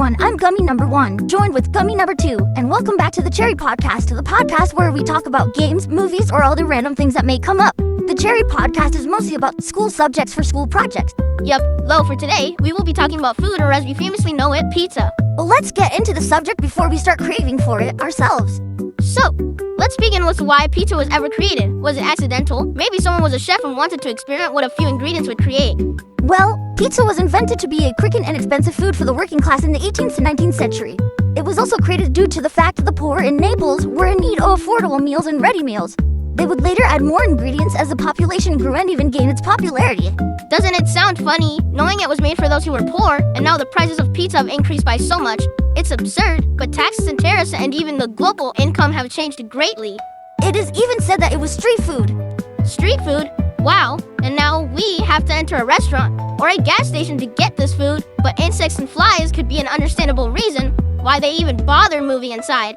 everyone, I'm Gummy number 1, joined with Gummy number 2, and welcome back to the Cherry Podcast, the podcast where we talk about games, movies, or other random things that may come up. The Cherry Podcast is mostly about school subjects for school projects. Yup, though for today, we will be talking about food, or as we famously know it, pizza. Well, let's get into the subject before we start craving for it ourselves. So, let's begin with why pizza was ever created. Was it accidental? Maybe someone was a chef and wanted to experiment what a few ingredients would create. Well, pizza was invented to be a quick and inexpensive food for the working class in the 18th to 19th century. It was also created due to the fact that the poor in Naples were in need of affordable meals and ready meals. They would later add more ingredients as the population grew and even gained its popularity. Doesn't it sound funny, knowing it was made for those who were poor, and now the prices of pizza have increased by so much? It's absurd, but taxes and tariffs and even the global income have changed greatly. It is even said that it was street food. Street food? Wow, and now we have to enter a restaurant or a gas station to get this food, but insects and flies could be an understandable reason why they even bother moving inside.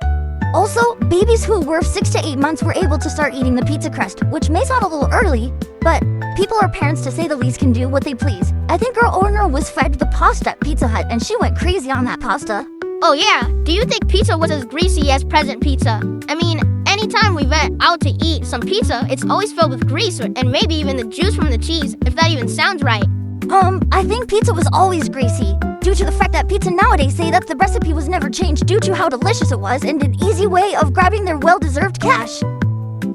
Also, babies who were 6 to 8 months were able to start eating the pizza crust, which may sound a little early, but people or parents, to say the least, can do what they please. I think our owner was fed the pasta at Pizza Hut, and she went crazy on that pasta. Oh yeah, do you think pizza was as greasy as present pizza? I mean, anytime we went out to eat some pizza, it's always filled with grease and maybe even the juice from the cheese, if that even sounds right. I think pizza was always greasy, due to the fact that pizza nowadays say that the recipe was never changed due to how delicious it was and an easy way of grabbing their well-deserved cash.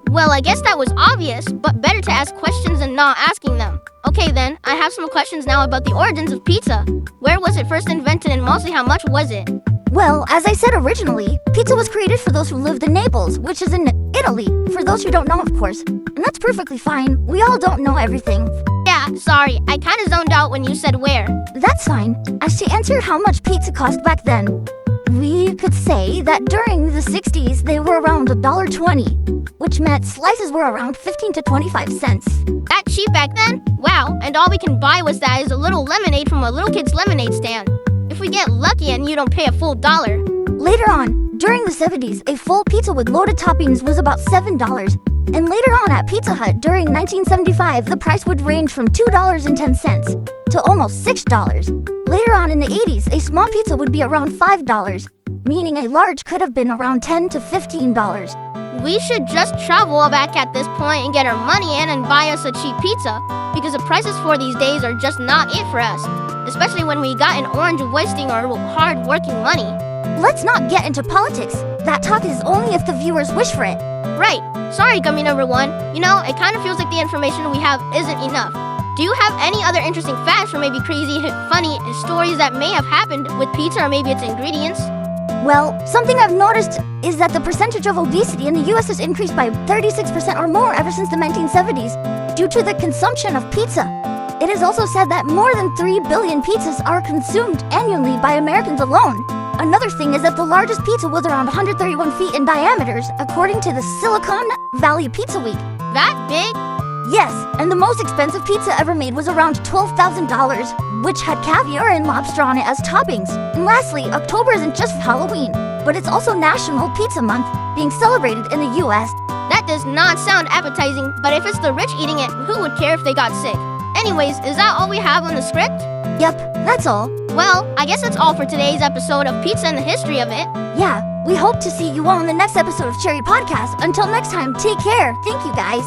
Well, I guess that was obvious, but better to ask questions than not asking them. Okay then, I have some questions now about the origins of pizza. Where was it first invented and mostly how much was it? Well, as I said originally, pizza was created for those who lived in Naples, which is in Italy, for those who don't know, of course. And that's perfectly fine. We all don't know everything. Yeah, sorry, I kinda zoned out when you said where. That's fine. As to answer how much pizza cost back then, we could say that during the 60s, they were around $1.20, which meant slices were around 15 to 25 cents. That cheap back then? Wow, and all we can buy was that is a little lemonade from a little kid's lemonade stand. If we get lucky and you don't pay a full $1. Later on, during the 70s, a full pizza with loaded toppings was about $7. And later on at Pizza Hut, during 1975, the price would range from $2.10 to almost $6. Later on in the 80s, a small pizza would be around $5, meaning a large could have been around $10 to $15. We should just travel back at this point and get our money in and buy us a cheap pizza, because the prices for these days are just not it for us, especially when we got an orange wasting our hard-working money. Let's not get into politics. That talk is only if the viewers wish for it. Right. Sorry, Gummy number 1. You know, it kind of feels like the information we have isn't enough. Do you have any other interesting facts or maybe crazy, funny stories that may have happened with pizza or maybe its ingredients? Well, something I've noticed is that the percentage of obesity in the US has increased by 36% or more ever since the 1970s due to the consumption of pizza. It is also said that more than 3 billion pizzas are consumed annually by Americans alone. Another thing is that the largest pizza was around 131 feet in diameter, according to the Silicon Valley Pizza Week. That big? Yes, and the most expensive pizza ever made was around $12,000, which had caviar and lobster on it as toppings. And lastly, October isn't just Halloween, but it's also National Pizza Month, being celebrated in the US. That does not sound appetizing, but if it's the rich eating it, who would care if they got sick? Anyways, is that all we have on the script? Yep, that's all. Well, I guess that's all for today's episode of Pizza and the History of It. Yeah, we hope to see you all in the next episode of Cherry Podcast. Until next time, take care. Thank you, guys.